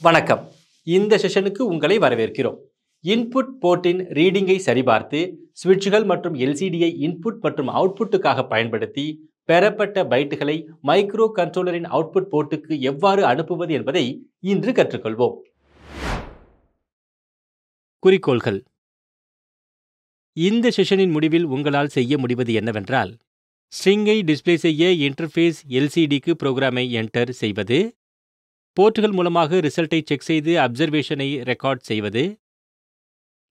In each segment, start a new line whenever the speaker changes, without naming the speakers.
வணக்கம். இந்த செஷனுக்கு உங்களை வரவேற்கிறோம். இன்புட் போர்ட்டின் ரீடிங்கை சரிபார்த்து ஸ்விட்சுகள் மற்றும் எல்சிடியை இன்புட் மற்றும் அவுட்புட்டுக்காக பயன்படுத்தி பெறப்பட்ட பைட்டுகளை மைக்ரோ கண்ட்ரோலரின் அவுட்புட் போர்ட்டுக்கு எவ்வாறு அனுப்புவது என்பதை இன்று கற்றுக்கொள்வோம். குறிக்கோள்கள். இந்த செஷனின் முடிவில் உங்களால் செய்ய முடிவது என்னவென்றால், ஸ்ட்ரிங்கை டிஸ்ப்ளே செய்ய இன்டர்ஃபேஸ் எல்சிடிக்கு புரோகிராமை என்டர் செய்வது, போர்ட்டுகள் மூலமாக ரிசல்ட்டை செக் செய்து அப்சர்வேஷனை ரெக்கார்ட் செய்வது,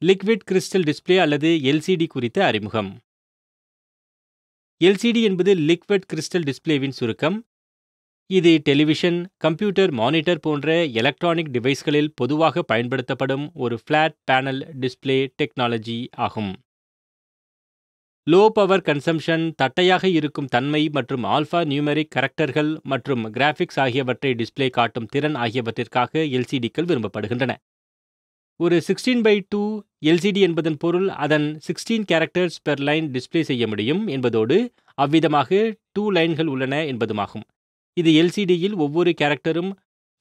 லிக்விட் கிறிஸ்டல் டிஸ்ப்ளே அல்லது எல்சிடி குறித்த அறிமுகம். எல்சிடி என்பது லிக்விட் கிறிஸ்டல் டிஸ்ப்ளேவின் சுருக்கம். இது டெலிவிஷன், கம்ப்யூட்டர் மானிட்டர் போன்ற எலக்ட்ரானிக் டிவைஸ்களில் பொதுவாக பயன்படுத்தப்படும் ஒரு ஃபிளாட் பேனல் டிஸ்ப்ளே டெக்னாலஜி ஆகும். லோ பவர் கன்சம்ஷன், தட்டையாக இருக்கும் தன்மை மற்றும் ஆல்ஃபா நியூமெரிக் கரெக்டர்கள் மற்றும் கிராஃபிக்ஸ் ஆகியவற்றை டிஸ்ப்ளே காட்டும் திறன் ஆகியவற்றிற்காக எல்சிடிக்கள் விரும்பப்படுகின்றன. ஒரு 16:2 எல்சிடி என்பதன் பொருள் அதன் 16 கேரக்டர்ஸ் பெர் லைன் டிஸ்ப்ளே செய்ய முடியும் என்பதோடு அவ்விதமாக 2 லைன்கள் உள்ளன என்பதுமாகும். இது எல்சிடியில் ஒவ்வொரு கேரக்டரும்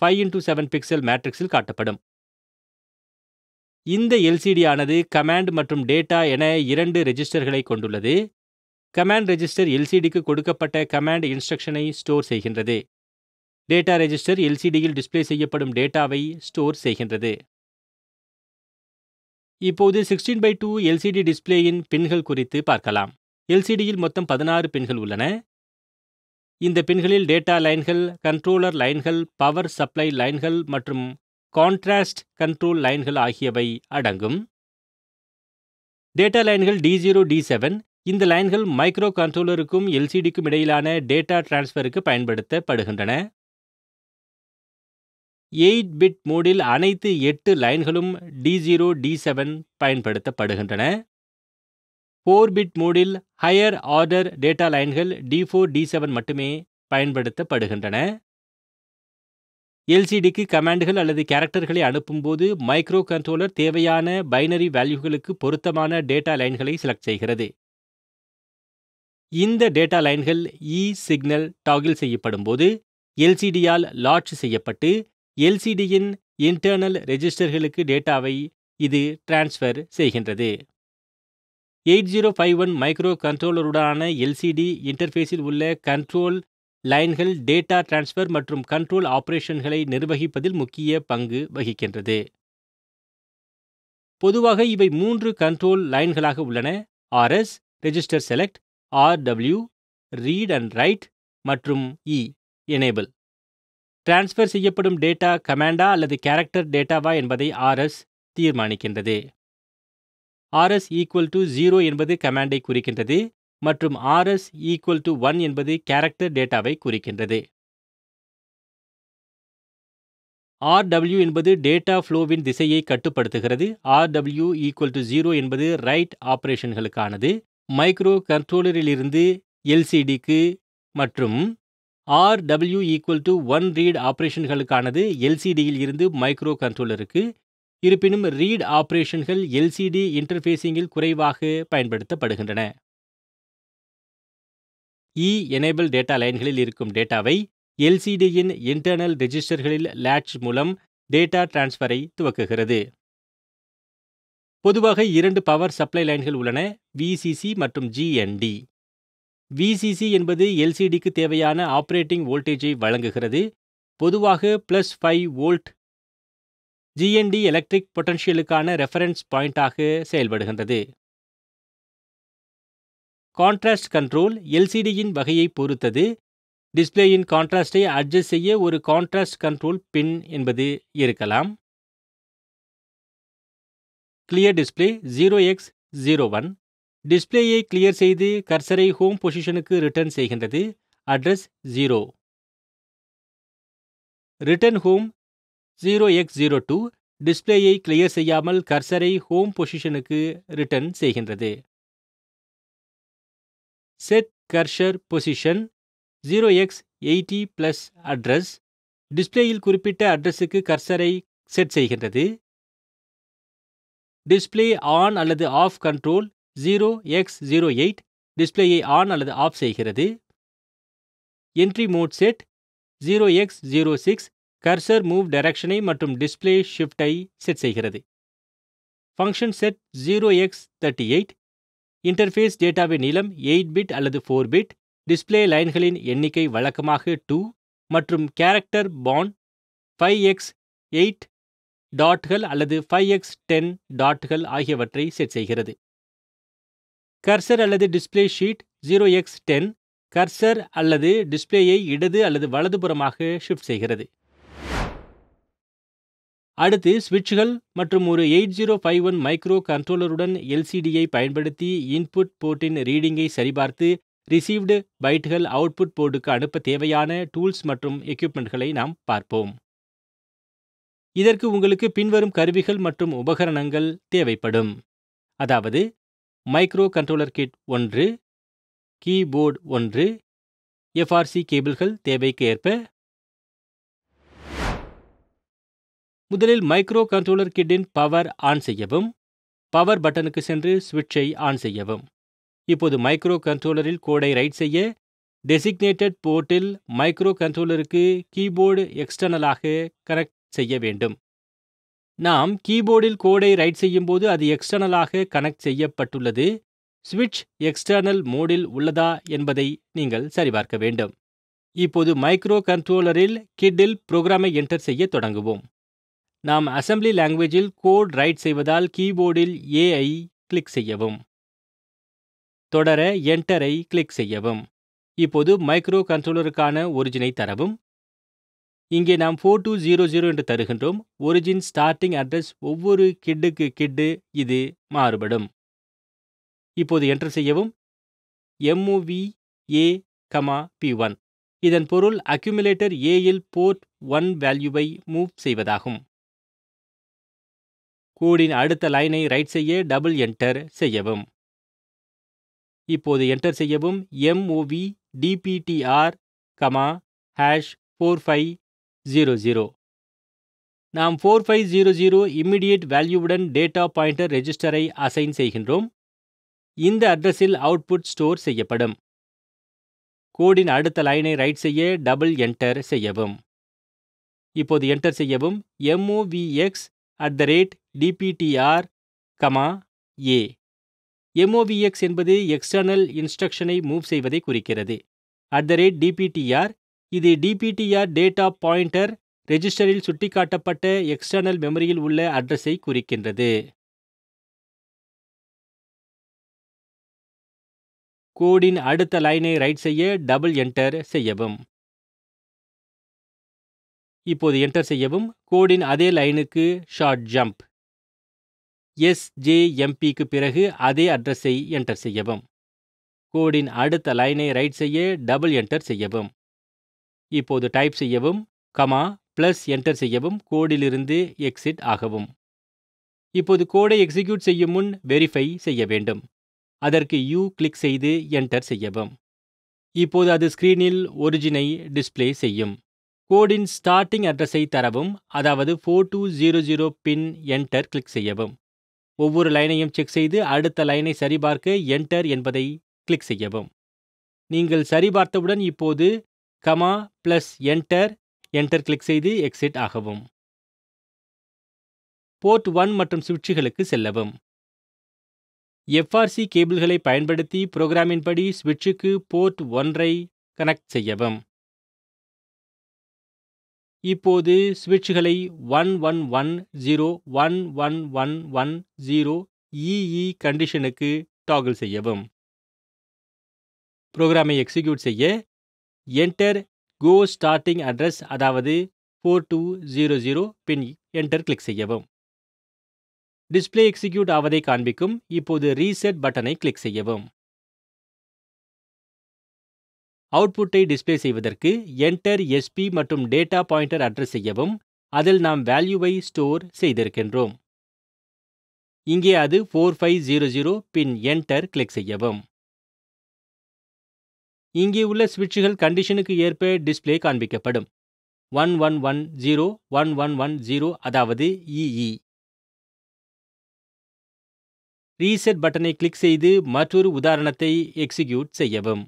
5x7 பிக்சல் மேட்ரிக்ஸில் காட்டப்படும். இந்த எல்சிடி ஆனது கமாண்ட் மற்றும் டேட்டா என 2 ரெஜிஸ்டர்களை கொண்டுள்ளது. கமாண்ட் ரெஜிஸ்டர் எல்சிடிக்கு கொடுக்கப்பட்ட கமாண்ட் இன்ஸ்ட்ரக்ஷனை ஸ்டோர் செய்கின்றது. டேட்டா ரெஜிஸ்டர் எல்சிடியில் டிஸ்ப்ளே செய்யப்படும் டேட்டாவை ஸ்டோர் செய்கின்றது. இப்போது 16:2 எல்சிடி டிஸ்ப்ளேயின் பின்கள் குறித்து பார்க்கலாம். எல்சிடியில் மொத்தம் 16 பின்கள் உள்ளன. இந்த பின்களில் டேட்டா லைன்கள், கண்ட்ரோலர் லைன்கள், பவர் சப்ளை லைன்கள் மற்றும் கான்ட்ராஸ்ட் கண்ட்ரோல் லைன்கள் ஆகியவை அடங்கும். டேட்டா லைன்கள் D0, D7. இந்த லைன்கள் மைக்ரோ கண்ட்ரோலருக்கும் எல்சிடிக்கும் இடையிலான டேட்டா டிரான்ஸ்ஃபருக்கு பயன்படுத்தப்படுகின்றன. 8-பிட் மோடில் அனைத்து 8 லைன்களும் D0, D7 பயன்படுத்தப்படுகின்றன. 4-பிட் மோடில் ஹையர் ஆர்டர் டேட்டா லைன்கள் D4, D7 மட்டுமே பயன்படுத்தப்படுகின்றன. எல்சிடிக்கு கமாண்டுகள் அல்லது கேரக்டர்களை அனுப்பும்போது மைக்ரோ கண்ட்ரோலர் தேவையான பைனரி வேல்யூகளுக்கு பொருத்தமான டேட்டா லைன்களை செலக்ட் செய்கிறது. இந்த டேட்டா லைன்கள் சிக்னல் டாகிள் செய்யப்படும் போது எல்சிடியால் லாட்ச் செய்யப்பட்டு எல்சிடியின் இன்டர்னல் ரெஜிஸ்டர்களுக்கு டேட்டாவை இது டிரான்ஸ்ஃபர் செய்கின்றது. 8051 மைக்ரோ கண்ட்ரோலருடான எல்சிடி இன்டர்ஃபேஸில் உள்ள கண்ட்ரோல் லைன்கள் டேட்டா டிரான்ஸ்ஃபர் மற்றும் கண்ட்ரோல் ஆபரேஷன்களை நிர்வகிப்பதில் முக்கிய பங்கு வகிக்கின்றது. பொதுவாக இவை 3 கண்ட்ரோல் லைன்களாக உள்ளன: RS, register select, RW, read and right மற்றும் எனேபிள். டிரான்ஸ்ஃபர் செய்யப்படும் டேட்டா கமாண்டா அல்லது கேரக்டர் டேட்டாவா என்பதை RS தீர்மானிக்கின்றது. RS = 0 என்பது கமாண்டை குறிக்கின்றது மற்றும் RS = 1 என்பது கேரக்டர் டேட்டாவை குறிக்கின்றது. RW என்பது டேட்டா ஃப்ளோவின் திசையை கட்டுப்படுத்துகிறது. RW = 0 என்பது ரைட் ஆபரேஷன்களுக்கானது, மைக்ரோ கண்ட்ரோலரிலிருந்து எல்சிடிக்கு, மற்றும் RW = 1 ரீட் ஆபரேஷன்களுக்கானது, எல்சிடியில் இருந்து மைக்ரோ கண்ட்ரோலருக்கு. இருப்பினும் ரீட் ஆபரேஷன்கள் எல்சிடி இன்டர்ஃபேஸிங்கில் குறைவாக பயன்படுத்தப்படுகின்றன. எனேபிள் டேட்டா லைன்களில் இருக்கும் டேட்டாவை எல்சிடியின் இன்டர்னல் ரெஜிஸ்டர்களில் லேட்ச் மூலம் டேட்டா டிரான்ஸ்ஃபரை துவக்குகிறது. பொதுவாக 2 பவர் சப்ளை லைன்கள் உள்ளன: VCC மற்றும் GND. VCC என்பது எல்சிடிக்கு தேவையான ஆபரேட்டிங் வோல்டேஜை வழங்குகிறது, பொதுவாக +5 வோல்ட். GND எலக்ட்ரிக் பொட்டன்ஷியலுக்கான ரெஃபரன்ஸ் பாயிண்டாக செயல்படுகின்றது. கான்ட்ராஸ்ட் கண்ட்ரோல் எல்சிடியின் வகையை பொறுத்தது. டிஸ்ப்ளேயின் கான்ட்ராஸ்டை அட்ஜஸ்ட் செய்ய ஒரு கான்ட்ராஸ்ட் கண்ட்ரோல் பின் என்பது இருக்கலாம். Clear display 0x01. டிஸ்ப்ளேயை கிளியர் செய்து கர்சரை ஹோம் பொசிஷனுக்கு ரிட்டர்ன் செய்கின்றது. அட்ரஸ் 0. Return home 0x02. டிஸ்ப்ளேயை கிளியர் செய்யாமல் கர்சரை ஹோம் பொசிஷனுக்கு ரிட்டர்ன் செய்கின்றது. Set cursor position 0x80 + address. டிஸ்ப்ளேயில் குறிப்பிட்ட அட்ரஸுக்கு கர்சரை செட் செய்கின்றது. டிஸ்ப்ளே ஆன் அல்லது ஆஃப் கண்ட்ரோல் 0x08. டிஸ்ப்ளேயை ஆன் அல்லது ஆஃப் செய்கிறது. Entry mode set 0x06. Cursor move டைரக்ஷனை மற்றும் டிஸ்ப்ளே ஷிஃப்டை செட் செய்கிறது. ஃபங்க்ஷன் செட் 0x38, இன்டர்ஃபேஸ் டேட்டாவின் நீளம் 8 பிட் அல்லது 4 பிட், டிஸ்ப்ளே லைன்களின் எண்ணிக்கை வழக்கமாக 2 மற்றும் கேரக்டர் பாண்ட் 5x8 டாட்கள் அல்லது 5x10 டாட்கள் ஆகியவற்றை செட் செய்கிறது. கர்சர் அல்லது டிஸ்ப்ளே ஷீட் 0x10 கர்சர் அல்லது டிஸ்ப்ளேயை இடது அல்லது வலதுபுறமாக ஷிஃப்ட் செய்கிறது. அடுத்து ஸ்விட்ச்கள் மற்றும் ஒரு 8051 மைக்ரோ கண்ட்ரோலருடன் எல்சிடியை பயன்படுத்தி இன்புட் போர்ட்டின் ரீடிங்கை சரிபார்த்து ரிசீவ்டு பைட்டுகள் அவுட்புட் போர்டுக்கு அனுப்ப தேவையான டூல்ஸ் மற்றும் எக்யூப்மெண்ட்களை நாம் பார்ப்போம். இதற்கு உங்களுக்கு பின்வரும் கருவிகள் மற்றும் உபகரணங்கள் தேவைப்படும். அதாவது micro controller kit 1, keyboard 1, FRC கேபிள்கள் தேவைக்கு ஏற்ப. முதலில் மைக்ரோ கண்ட்ரோலர் கிட்டின் பவர் ஆன் செய்யவும். பவர் பட்டனுக்கு சென்று ஸ்விட்சை ஆன் செய்யவும். இப்போது மைக்ரோ கண்ட்ரோலரில் கோடை ரைட் செய்ய டெசிக்னேட்டட் போர்ட்டில் மைக்ரோ கண்ட்ரோலருக்கு கீபோர்டு எக்ஸ்டர்னலாக கனெக்ட் செய்ய வேண்டும். நாம் கீபோர்டில் கோடை ரைட் செய்யும்போது அது எக்ஸ்டர்னலாக கனெக்ட் செய்யப்பட்டுள்ளது. ஸ்விட்ச் எக்ஸ்டர்னல் மோடில் உள்ளதா என்பதை நீங்கள் சரிபார்க்க வேண்டும். இப்போது மைக்ரோ கண்ட்ரோலரில் கிட்டில் புரோகிராமை என்டர் செய்ய தொடங்குவோம். நாம் அசெம்பிளி லாங்குவேஜில் கோட் ரைட் செய்வதால் கீபோர்டில் ஏ ஐ கிளிக் செய்யவும். தொடர என்டரை கிளிக் செய்யவும். இப்போது மைக்ரோ கண்ட்ரோலருக்கான ஒரிஜினை தரவும். இங்கே நாம் 4200 என்று தருகின்றோம். ஒரிஜின் ஸ்டார்டிங் அட்ரஸ் ஒவ்வொரு கிட்டு இது மாறுபடும். இப்போது என்டர் செய்யவும். MOV A,P1. இதன் பொருள் அக்யூமுலேட்டர் ஏயில் போர்ட் 1 வேல்யூவை மூவ் செய்வதாகும். கோடின் அடுத்த லைனை ரைட் செய்ய டபுள் என்டர் செய்யவும். இப்போது என்டர் செய்யவும். MOV DPTR, #4500. நாம் 4500 இம்மிடியேட் வேல்யூவுடன் டேட்டா பாயிண்டர் ரெஜிஸ்டரை அசைன் செய்கின்றோம். இந்த அட்ரஸில் அவுட்புட் ஸ்டோர் செய்யப்படும். கோடின் அடுத்த லைனை ரைட் செய்ய டபுள் என்டர் செய்யவும். இப்போது என்டர் செய்யவும். MOVX @DPTR, A. MOVX என்பது எக்ஸ்டர்னல் இன்ஸ்ட்ரக்ஷனை மூவ் செய்வதை குறிக்கிறது. @DPTR இது DPTR டேட்டா பாயிண்டர் ரெஜிஸ்டரில் சுட்டிக்காட்டப்பட்ட எக்ஸ்டர்னல் மெமரியில் உள்ள அட்ரஸை குறிக்கின்றது. கோடின் அடுத்த லைனை ரைட் செய்ய டபுள் என்டர் செய்யவும். இப்போது என்டர் செய்யவும். கோடின் அதே லைனுக்கு ஷார்ட் ஜம்ப். SJMPக்கு பிறகு அதே அட்ரஸை என்டர் செய்யவும். கோடின் அடுத்த லைனை ரைட் செய்ய டபுள் என்டர் செய்யவும். இப்போது டைப் செய்யவும். ப்ளஸ் என்டர் செய்யவும். கோடிலிருந்து எக்ஸிட் ஆகவும். இப்போது கோடை எக்ஸிக்யூட் செய்யும் முன் வெரிஃபை செய்ய வேண்டும். அதற்கு U கிளிக் செய்து என்டர் செய்யவும். இப்போது அது ஸ்கிரீனில் ஒரிஜினை டிஸ்ப்ளே செய்யும். கோடின் ஸ்டார்டிங் அட்ரஸை தரவும். அதாவது 4200 பின் என்டர் கிளிக் செய்யவும். ஒவ்வொரு லைனையும் செக் செய்து அடுத்த லைனை சரிபார்க்க என்டர் என்பதை கிளிக் செய்யவும். நீங்கள் சரிபார்த்தவுடன் இப்போது +, என்டர் கிளிக் செய்து எக்ஸிட் ஆகவும். போர்ட் 1 மற்றும் சுவிட்சுகளுக்கு செல்லவும். எஃப்ஆர்சி கேபிள்களை பயன்படுத்தி புரோகிராமின்படி சுவிட்சுக்கு போர்ட் 1ஐ கனெக்ட் செய்யவும். இப்போது சுவிட்சுகளை 1110, 1110 EE கண்டிஷனுக்கு டாகிள் செய்யவும். புரோகிராமை எக்ஸிக்யூட் செய்ய என்டர் கோ ஸ்டார்டிங் அட்ரஸ், அதாவது 4200 பின் என்டர் கிளிக் செய்யவும். டிஸ்ப்ளே எக்ஸிக்யூட் ஆவதை காண்பிக்கும். இப்போது ரீசெட் பட்டனை கிளிக் செய்யவும். அவுட்புட்டை டிஸ்ப்ளே செய்வதற்கு என்டர் SP மற்றும் டேட்டா பாயிண்டர் அட்ரஸ் செய்யவும். அதில் நாம் வேல்யூவை ஸ்டோர் செய்திருக்கின்றோம். இங்கே அது 4500 பின் என்டர் கிளிக் செய்யவும். இங்கே உள்ள சுவிட்சுகள் கண்டிஷனுக்கு ஏற்ப டிஸ்ப்ளே காண்பிக்கப்படும். 1110, 1110 அதாவது EE. ரீசெட் பட்டனை கிளிக் செய்து மற்றொரு உதாரணத்தை எக்ஸிக்யூட் செய்யவும்.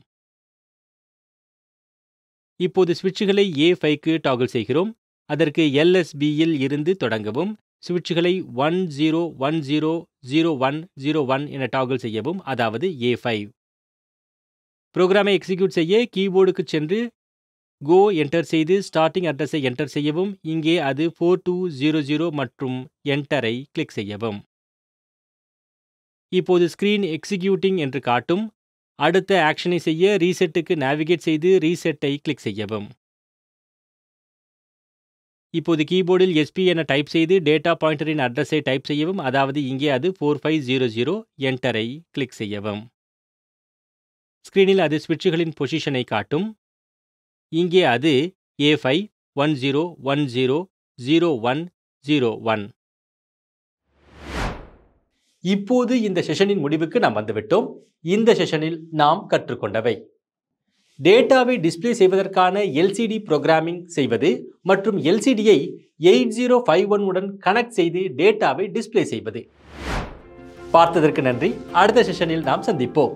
இப்போது சுவிட்சுகளை A5க்கு டாகிள் செய்கிறோம். அதற்கு LSBயில் இருந்து தொடங்கவும். சுவிட்சுகளை 10100101 என டாகல் செய்யவும், அதாவது A5. புரோகிராமை எக்ஸிக்யூட் செய்ய கீபோர்டுக்கு சென்று கோ என்டர் செய்து ஸ்டார்டிங் அட்ரஸை என்டர் செய்யவும். இங்கே அது 4200 மற்றும் என்டரை கிளிக் செய்யவும். இப்போது ஸ்கிரீன் எக்ஸிக்யூட்டிங் என்று காட்டும். அடுத்த ஆக்ஷனை செய்ய ரீசெட்டுக்கு நேவிகேட் செய்து ரீசெட்டை கிளிக் செய்யவும். இப்போது கீபோர்டில் SP என டைப் செய்து டேட்டா பாயிண்டரின் அட்ரஸை டைப் செய்யவும், அதாவது இங்கே அது 4500. என்டரை கிளிக் செய்யவும். ஸ்கிரீனில் அது சுவிட்சுகளின் பொசிஷனை காட்டும். இங்கே அது A5 10100101. இப்போது இந்த செஷனின் முடிவுக்கு நாம் வந்துவிட்டோம். இந்த செஷனில் நாம் கற்றுக்கொண்டவை: டேட்டாவை டிஸ்ப்ளே செய்வதற்கான LCD புரோகிராமிங் செய்வது மற்றும் LCDயை 8051 உடன் கனெக்ட் செய்து டேட்டாவை டிஸ்ப்ளே செய்வது. பார்த்ததற்கு நன்றி. அடுத்த செஷனில் நாம் சந்திப்போம்.